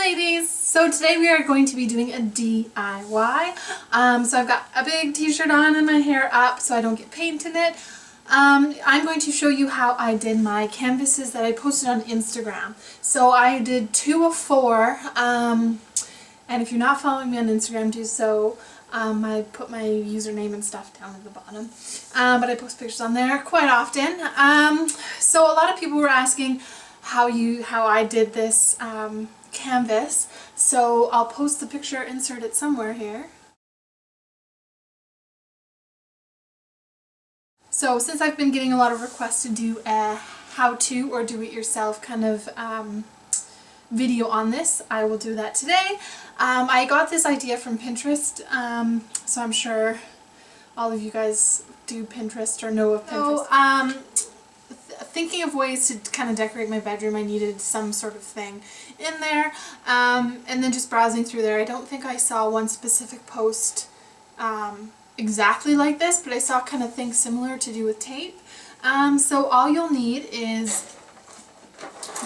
ladies! So today we are going to be doing a DIY. So I've got a big t-shirt on and my hair up so I don't get paint in it. I'm going to show you how I did my canvases that I posted on Instagram. So I did 2 of 4, and if you're not following me on Instagram, do so. I put my username and stuff down at the bottom, but I post pictures on there quite often. So a lot of people were asking how I did this canvas, so I'll post the picture, insert it somewhere here. So since I've been getting a lot of requests to do a how-to or do-it-yourself kind of video on this, I will do that today. I got this idea from Pinterest, so I'm sure all of you guys do Pinterest or know of Pinterest. So, thinking of ways to kind of decorate my bedroom, I needed some sort of thing in there, and then just browsing through there, I don't think I saw one specific post exactly like this, but I saw kind of things similar to do with tape. So all you'll need is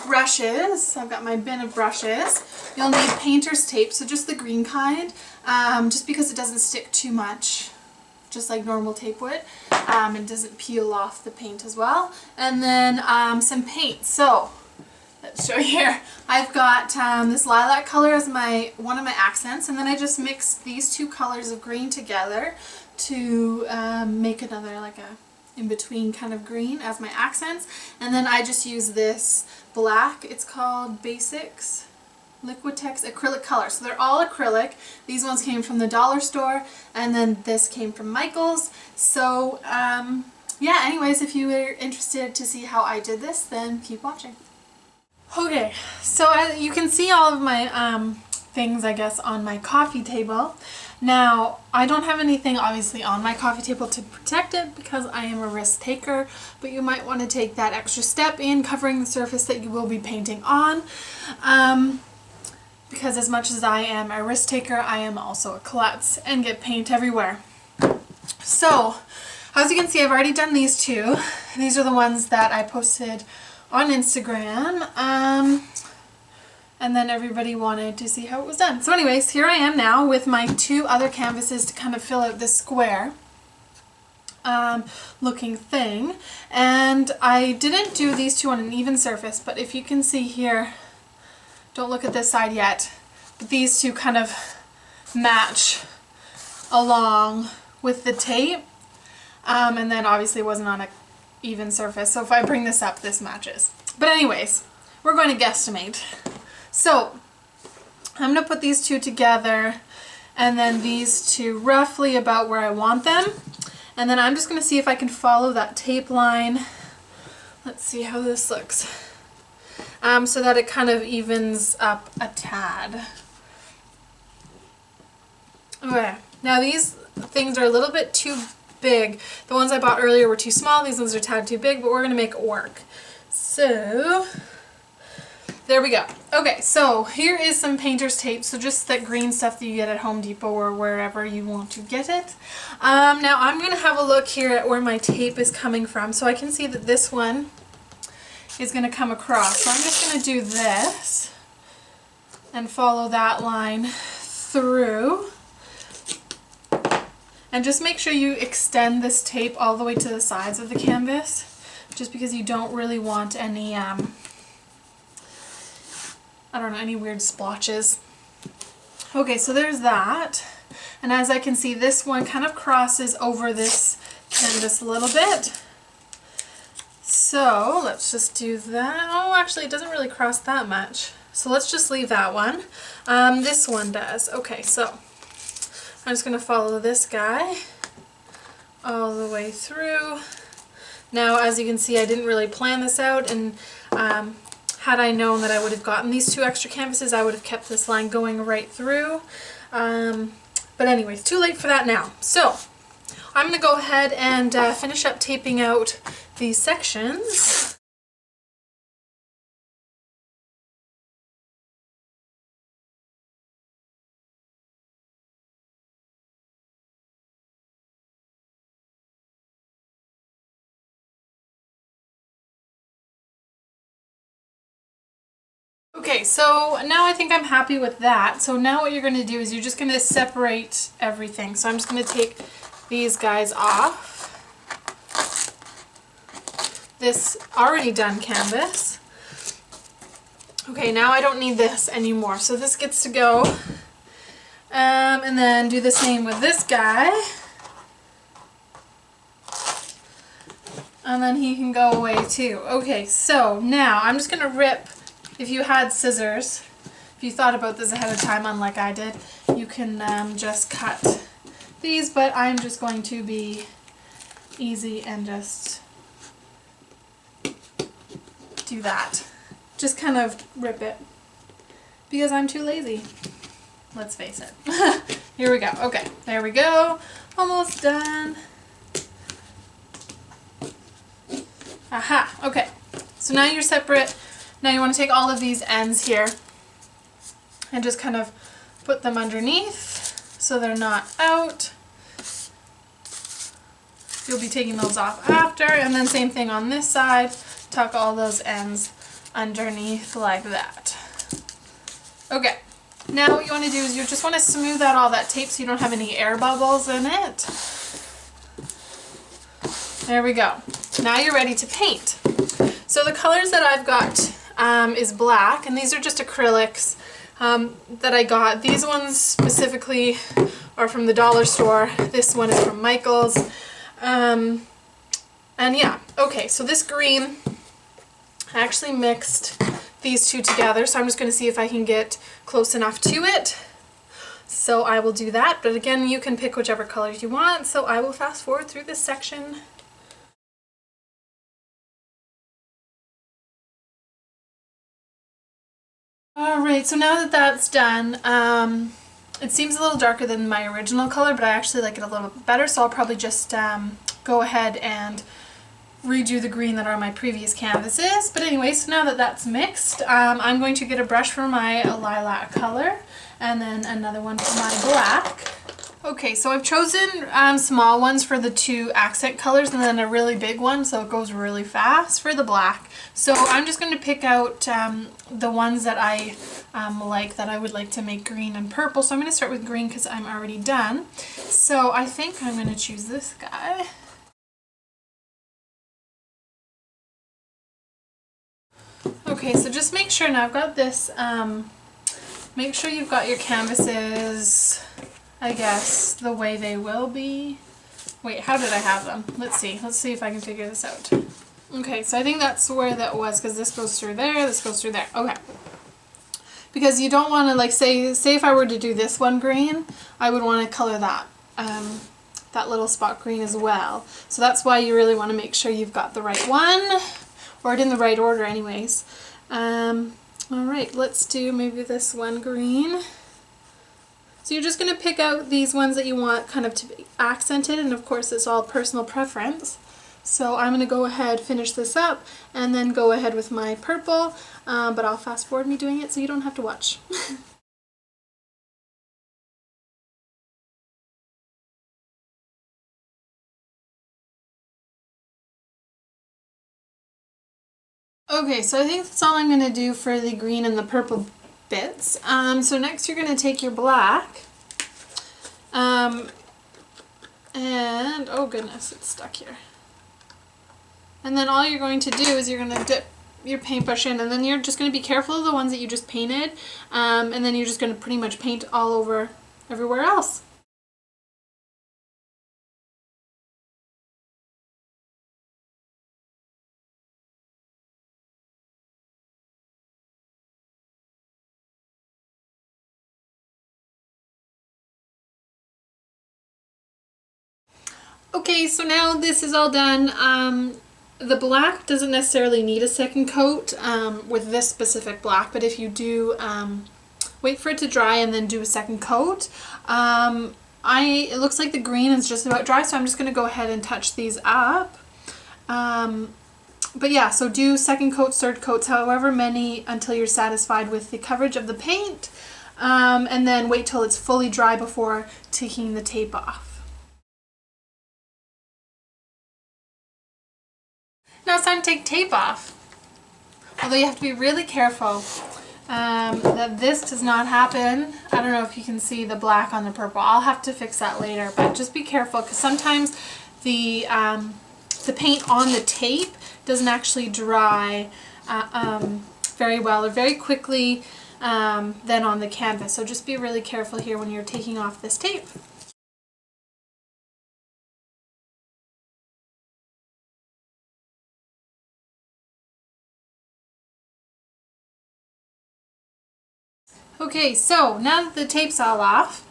brushes. I've got my bin of brushes. You'll need painter's tape, so just the green kind, just because it doesn't stick too much, just like normal tape would. It doesn't peel off the paint as well. And then some paint. So let's show you here. I've got this lilac color as one of my accents, and then I just mixed these 2 colors of green together to make another, like a in-between kind of green as my accents. And then I just use this black, it's called Basics Liquitex acrylic color. So they're all acrylic. These ones came from the dollar store, and then this came from Michael's. So yeah, anyways, if you were interested to see how I did this, then keep watching. Okay, so as you can see all of my things, I guess, on my coffee table. Now, I don't have anything obviously on my coffee table to protect it because I am a risk taker, but you might want to take that extra step in covering the surface that you will be painting on. Because as much as I am a risk taker, I am also a klutz and get paint everywhere. So, as you can see, I've already done these 2. These are the ones that I posted on Instagram. And then everybody wanted to see how it was done. So anyways, here I am now with my 2 other canvases to kind of fill out this square looking thing. And I didn't do these 2 on an even surface, but if you can see here, don't look at this side yet, but these 2 kind of match along with the tape. And then obviously it wasn't on an even surface, so if I bring this up, this matches. But anyways, we're going to guesstimate. So I'm going to put these 2 together, and then these 2 roughly about where I want them. And then I'm just going to see if I can follow that tape line. Let's see how this looks. So that it kind of evens up a tad. Okay, now these things are a little bit too big. The ones I bought earlier were too small. These ones are a tad too big, but we're going to make it work. So there we go. Okay, so here is some painter's tape, so just that green stuff that you get at Home Depot or wherever you want to get it. Now I'm going to have a look here at where my tape is coming from, so I can see that this one is going to come across. So I'm just going to do this and follow that line through. And just make sure you extend this tape all the way to the sides of the canvas, just because you don't really want any I don't know, any weird splotches. Okay, so there's that. And as I can see, this one kind of crosses over this canvas a little bit. So let's just do that. Oh, actually it doesn't really cross that much. So let's just leave that one. This one does. Okay, so I'm just going to follow this guy all the way through. Now, as you can see, I didn't really plan this out, and had I known that I would have gotten these 2 extra canvases, I would have kept this line going right through. But anyways, too late for that now. So I'm going to go ahead and finish up taping out these sections. Okay, so now I think I'm happy with that. So now what you're going to do is you're just going to separate everything. So I'm just going to take these guys off. This already done canvas. Okay, now I don't need this anymore. So this gets to go. And then do the same with this guy. And then he can go away too. Okay, so now I'm just going to rip. If you had scissors, if you thought about this ahead of time, unlike I did, you can just cut these, but I'm just going to be easy and just do that. Just kind of rip it, because I'm too lazy. Let's face it. Here we go. Okay, there we go. Almost done. Aha, okay. So now you're separate. Now you want to take all of these ends here and just kind of put them underneath so they're not out. You'll be taking those off after, and then same thing on this side. Tuck all those ends underneath like that. Okay, now what you want to do is you just want to smooth out all that tape so you don't have any air bubbles in it. There we go. Now you're ready to paint. So the colors that I've got is black, and these are just acrylics that I got. These ones specifically are from the dollar store. This one is from Michael's. And yeah, okay, so this green, I actually mixed these two together, so I'm just going to see if I can get close enough to it. So I will do that, but again, you can pick whichever colors you want, so I will fast forward through this section. Alright, so now that that's done, it seems a little darker than my original color, but I actually like it a little bit better, so I'll probably just go ahead and redo the green that are on my previous canvases. But anyway, so now that that's mixed, I'm going to get a brush for my lilac color, and then another one for my black. Okay, so I've chosen small ones for the two accent colors, and then a really big one so it goes really fast for the black. So I'm just going to pick out the ones that I like, that I would like to make green and purple. So I'm going to start with green because I'm already done. So I think I'm going to choose this guy. Okay, so just make sure, now I've got this, make sure you've got your canvases, I guess, the way they will be. Wait, how did I have them? Let's see if I can figure this out. Okay, so I think that's where that was, because this goes through there, this goes through there. Okay. Because you don't want to, like, say if I were to do this one green, I would want to color that, that little spot green as well. So that's why you really want to make sure you've got the right one, or it in the right order anyways. Alright, let's do maybe this one green. So you're just going to pick out these ones that you want kind of to be accented, and of course it's all personal preference. So I'm going to go ahead, finish this up, and then go ahead with my purple, but I'll fast forward me doing it so you don't have to watch. Okay, so I think that's all I'm going to do for the green and the purple bits. So next you're going to take your black, and oh goodness, it's stuck here. And then all you're going to do is you're going to dip your paintbrush in, and then you're just going to be careful of the ones that you just painted, and then you're just going to pretty much paint all over everywhere else. Okay, so now this is all done. The black doesn't necessarily need a second coat with this specific black, but if you do, wait for it to dry and then do a second coat. It looks like the green is just about dry, so I'm just going to go ahead and touch these up. But yeah, so do second coats, third coats, however many, until you're satisfied with the coverage of the paint, and then wait till it's fully dry before taking the tape off. Now it's time to take tape off. Although you have to be really careful that this does not happen. I don't know if you can see the black on the purple. I'll have to fix that later, but just be careful because sometimes the paint on the tape doesn't actually dry very well or very quickly than on the canvas. So just be really careful here when you're taking off this tape. Okay, so now that the tape's all off,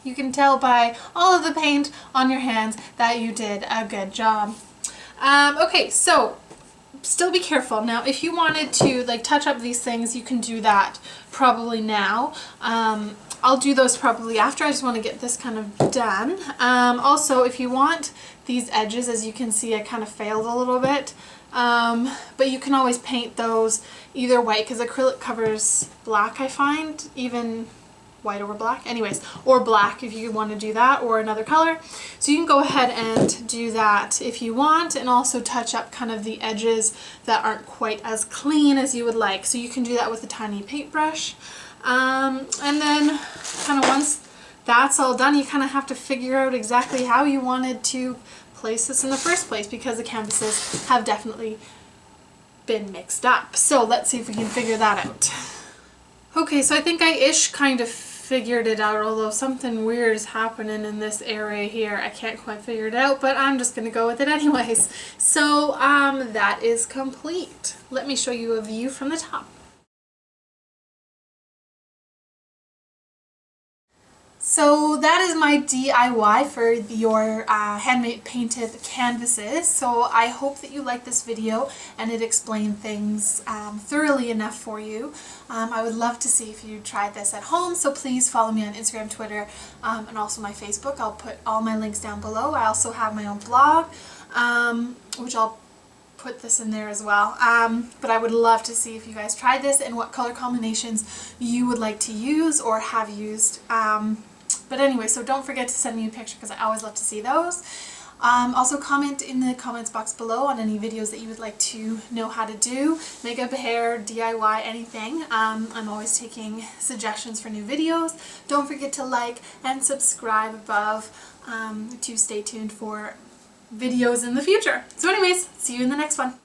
you can tell by all of the paint on your hands that you did a good job. Okay, so still be careful. Now, if you wanted to like touch up these things, you can do that probably now. I'll do those probably after. I just want to get this kind of done. Also, if you want these edges, as you can see, I kind of failed a little bit. But you can always paint those either white because acrylic covers black, I find, even white over black, anyways, or black if you want to do that, or another color. So you can go ahead and do that if you want, and also touch up kind of the edges that aren't quite as clean as you would like. So you can do that with a tiny paintbrush. And then kind of once that's all done, you kind of have to figure out exactly how you wanted to place this in the first place because the canvases have definitely been mixed up. So let's see if we can figure that out. Okay, so I think I kind of figured it out, although something weird is happening in this area here. I can't quite figure it out, but I'm just going to go with it anyways. So that is complete. Let me show you a view from the top. So that is my DIY for your handmade painted canvases. So I hope that you liked this video and it explained things thoroughly enough for you. I would love to see if you tried this at home, so please follow me on Instagram, Twitter, and also my Facebook. I'll put all my links down below. I also have my own blog, which I'll put this in there as well. But I would love to see if you guys tried this and what color combinations you would like to use or have used. But anyway, so don't forget to send me a picture because I always love to see those. Also comment in the comments box below on any videos that you would like to know how to do. Makeup, hair, DIY, anything. I'm always taking suggestions for new videos. Don't forget to like and subscribe above to stay tuned for videos in the future. So anyways, see you in the next one.